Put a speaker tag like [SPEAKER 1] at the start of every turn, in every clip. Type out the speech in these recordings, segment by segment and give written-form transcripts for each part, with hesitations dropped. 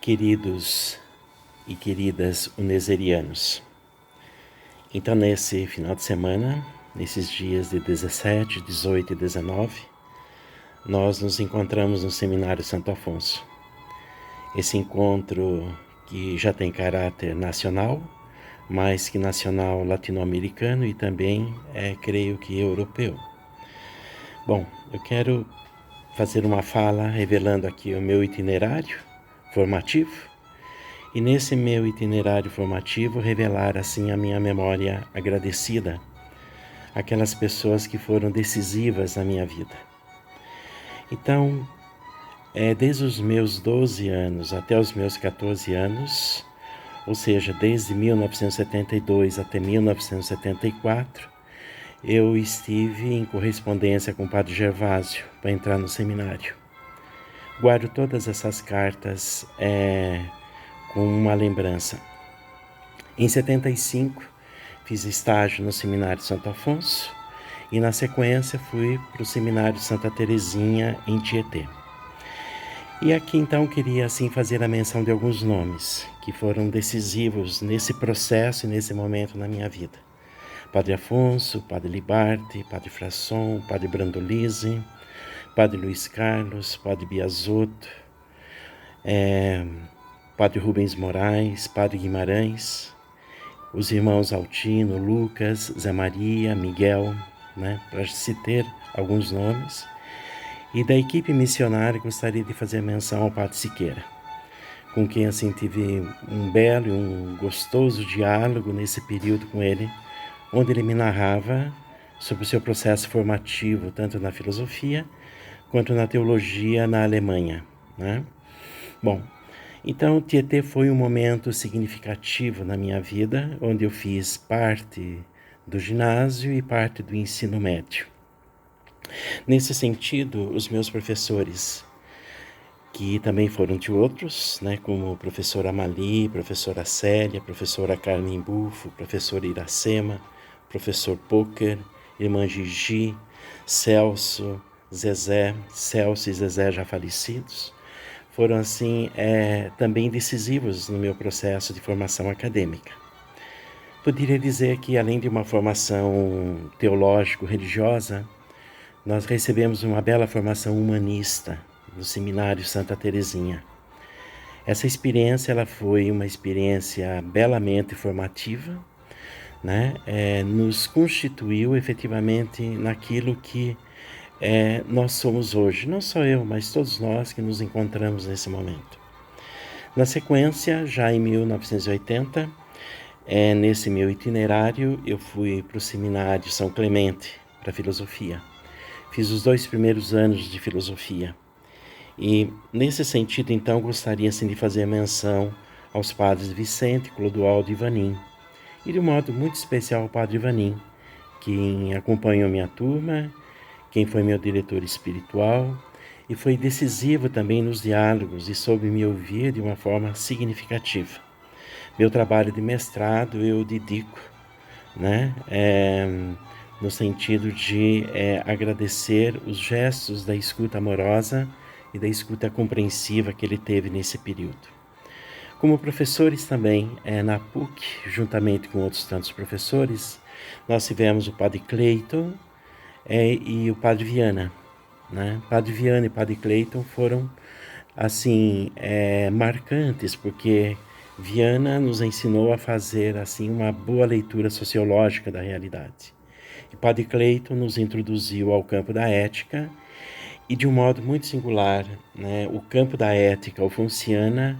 [SPEAKER 1] Queridos e queridas uneserianos, então nesse final de semana, nesses dias de 17, 18 e 19, nós nos encontramos no Seminário Santo Afonso. Esse encontro que já tem caráter nacional, mais que nacional latino-americano e também, creio que europeu. Bom, eu quero fazer uma fala revelando aqui o meu itinerário formativo e nesse meu itinerário formativo revelar assim a minha memória agradecida àquelas pessoas que foram decisivas na minha vida. Então, desde os meus 12 anos até os meus 14 anos, ou seja, desde 1972 até 1974, eu estive em correspondência com o Padre Gervásio para entrar no seminário. Guardo todas essas cartas com uma lembrança. Em 75, fiz estágio no Seminário Santo Afonso e, na sequência, fui para o Seminário Santa Terezinha, em Tietê. E aqui, então, queria assim fazer a menção de alguns nomes que foram decisivos nesse processo e nesse momento na minha vida. Padre Afonso, Padre Libarte, Padre Frasson, Padre Brandolise, Padre Luiz Carlos, Padre Biasotto, Padre Rubens Moraes, Padre Guimarães, os irmãos Altino, Lucas, Zé Maria, Miguel, para se ter alguns nomes. E da equipe missionária gostaria de fazer menção ao Padre Siqueira, com quem assim tive um belo e um gostoso diálogo nesse período com ele, onde ele me narrava sobre o seu processo formativo, tanto na filosofia quanto na teologia na Alemanha. Bom, então Tietê foi um momento significativo na minha vida, onde eu fiz parte do ginásio e parte do ensino médio. Nesse sentido, os meus professores, que também foram de outros, como professora Amali, professora Célia, professora Carmen Bufo, professora Iracema, professor Poker, irmã Gigi, Celso, Zezé, Celso e Zezé já falecidos, foram assim também decisivos no meu processo de formação acadêmica. Poderia dizer que, além de uma formação teológico-religiosa, nós recebemos uma bela formação humanista no Seminário Santa Terezinha. Essa experiência ela foi uma experiência belamente formativa, nos constituiu efetivamente naquilo que nós somos hoje, não só eu, mas todos nós que nos encontramos nesse momento. Na sequência, já em 1980, nesse meu itinerário, eu fui para o Seminário São Clemente, para filosofia. Fiz os 2 primeiros anos de filosofia. E, nesse sentido, então, gostaria assim, de fazer menção aos padres Vicente, Clodoaldo e Vanim. E, de um modo muito especial, ao padre Vanim, quem acompanhou minha turma, quem foi meu diretor espiritual e foi decisivo também nos diálogos e soube me ouvir de uma forma significativa. Meu trabalho de mestrado eu dedico, no sentido de agradecer os gestos da escuta amorosa e da escuta compreensiva que ele teve nesse período. Como professores também, na PUC, juntamente com outros tantos professores, nós tivemos o Padre Cleiton e o Padre Viana. Padre Viana e Padre Cleiton foram assim marcantes, porque Viana nos ensinou a fazer assim uma boa leitura sociológica da realidade. E Padre Cleiton nos introduziu ao campo da ética e, de um modo muito singular, o campo da ética alfonsiana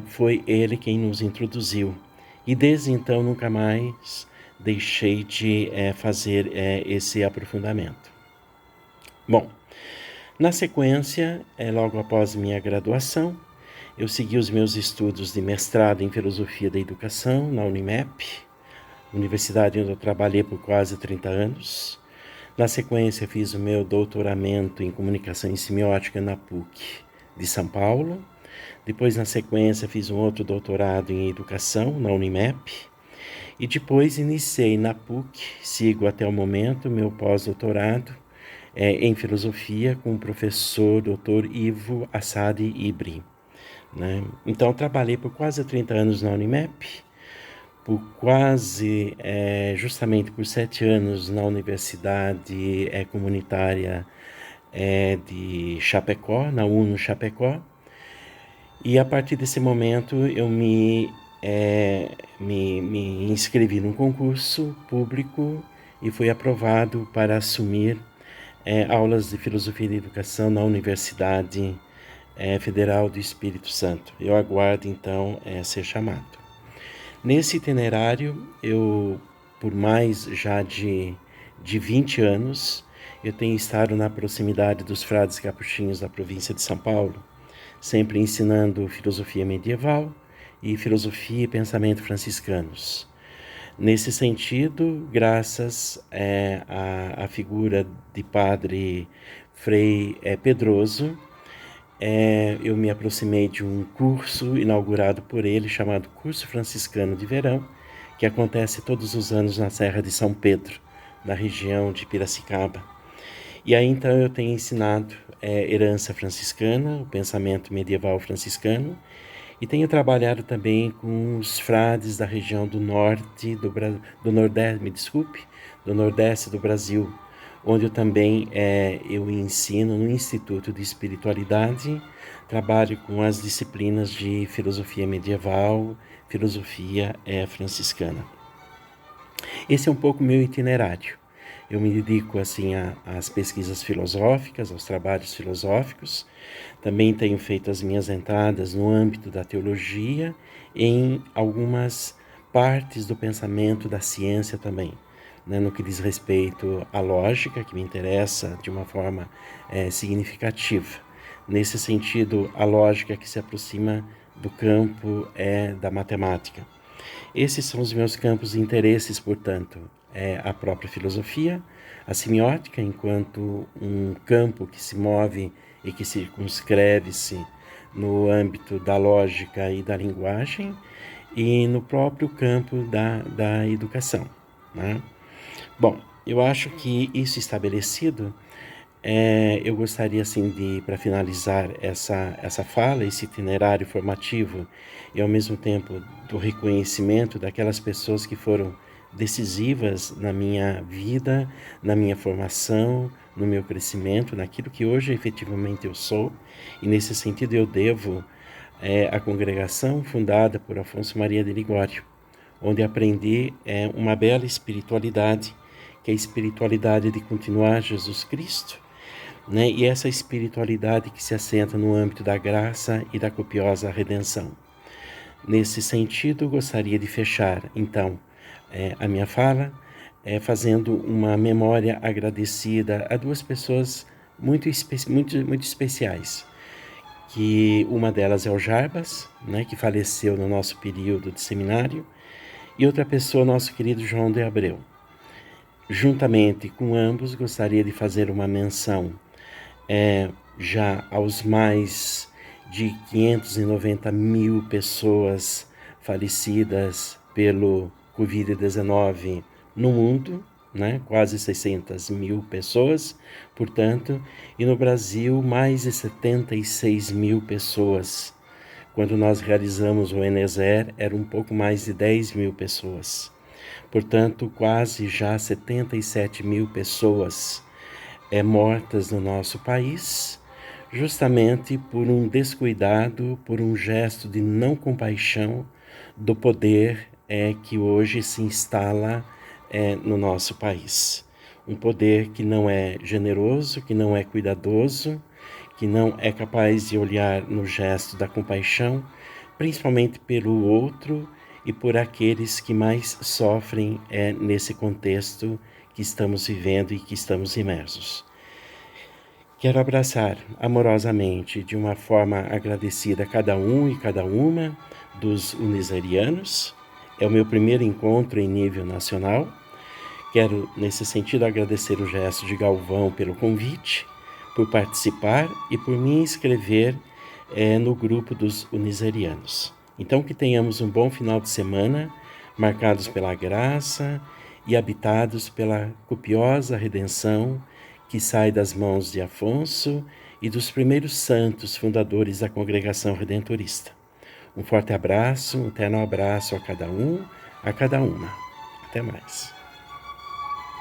[SPEAKER 1] foi ele quem nos introduziu. E desde então nunca mais deixei de fazer esse aprofundamento. Bom, na sequência, logo após minha graduação, eu segui os meus estudos de mestrado em Filosofia da Educação na Unimep, universidade onde eu trabalhei por quase 30 anos. Na sequência, fiz o meu doutoramento em Comunicação e Semiótica na PUC de São Paulo. Depois, na sequência, fiz um outro doutorado em Educação na Unimep. E depois iniciei na PUC, sigo até o momento, meu pós-doutorado em Filosofia com o professor Dr. Ivo Assad Ibri. né? Então, trabalhei por quase 30 anos na Unimep, por quase, justamente por 7 anos na Universidade Comunitária de Chapecó, na UNO Chapecó, e a partir desse momento eu me inscrevi num concurso público e fui aprovado para assumir aulas de Filosofia e Educação na Universidade Federal do Espírito Santo. Eu aguardo, então, ser chamado. Nesse itinerário, por mais já de 20 anos, eu tenho estado na proximidade dos frades capuchinhos da província de São Paulo, sempre ensinando filosofia medieval e filosofia e pensamento franciscanos. Nesse sentido, graças à figura de Padre Frei Pedroso, eu me aproximei de um curso inaugurado por ele, chamado Curso Franciscano de Verão, que acontece todos os anos na Serra de São Pedro, na região de Piracicaba. E aí então eu tenho ensinado herança franciscana, o pensamento medieval franciscano, e tenho trabalhado também com os frades da região do norte, do nordeste, do nordeste do Brasil, onde eu também eu ensino no Instituto de Espiritualidade, trabalho com as disciplinas de filosofia medieval, filosofia franciscana. Esse é um pouco meu itinerário. Eu me dedico assim às pesquisas filosóficas, aos trabalhos filosóficos. Também tenho feito as minhas entradas no âmbito da teologia, em algumas partes do pensamento da ciência também, né, no que diz respeito à lógica, que me interessa de uma forma significativa. Nesse sentido, a lógica que se aproxima do campo da matemática. Esses são os meus campos de interesses, portanto, a própria filosofia, a semiótica, enquanto um campo que se move e que circunscreve-se no âmbito da lógica e da linguagem, e no próprio campo da educação, né? Bom, eu acho que isso estabelecido, eu gostaria, assim, para finalizar essa fala, esse itinerário formativo, e ao mesmo tempo do reconhecimento daquelas pessoas que foram decisivas na minha vida, na minha formação, no meu crescimento, naquilo que hoje efetivamente eu sou, e nesse sentido eu devo à congregação fundada por Afonso Maria de Ligório, onde aprendi uma bela espiritualidade, que é a espiritualidade de continuar Jesus Cristo, né? E essa espiritualidade que se assenta no âmbito da graça e da copiosa redenção. Nesse sentido, gostaria de fechar, então, a minha fala fazendo uma memória agradecida a duas pessoas muito especiais, que uma delas é o Jarbas, né, que faleceu no nosso período de seminário, e outra pessoa, nosso querido João de Abreu. Juntamente com ambos, gostaria de fazer uma menção já aos mais de 590 mil pessoas falecidas pelo Covid-19 no mundo, né? Quase 600 mil pessoas, portanto, e no Brasil mais de 76 mil pessoas. Quando nós realizamos o Eneser, era um pouco mais de 10 mil pessoas. Portanto, quase já 77 mil pessoas mortas no nosso país, justamente por um descuidado, por um gesto de não compaixão do poder que hoje se instala no nosso país. Um poder que não é generoso, que não é cuidadoso, que não é capaz de olhar no gesto da compaixão, principalmente pelo outro e por aqueles que mais sofrem nesse contexto que estamos vivendo e que estamos imersos. Quero abraçar amorosamente, de uma forma agradecida, cada um e cada uma dos unisarianos. É o meu primeiro encontro em nível nacional. Quero, nesse sentido, agradecer o gesto de Galvão pelo convite, por participar e por me inscrever no grupo dos unisarianos. Então, que tenhamos um bom final de semana, marcados pela graça e habitados pela copiosa redenção que sai das mãos de Afonso e dos primeiros santos fundadores da Congregação Redentorista. Um forte abraço, um terno abraço a cada um, a cada uma. Até mais.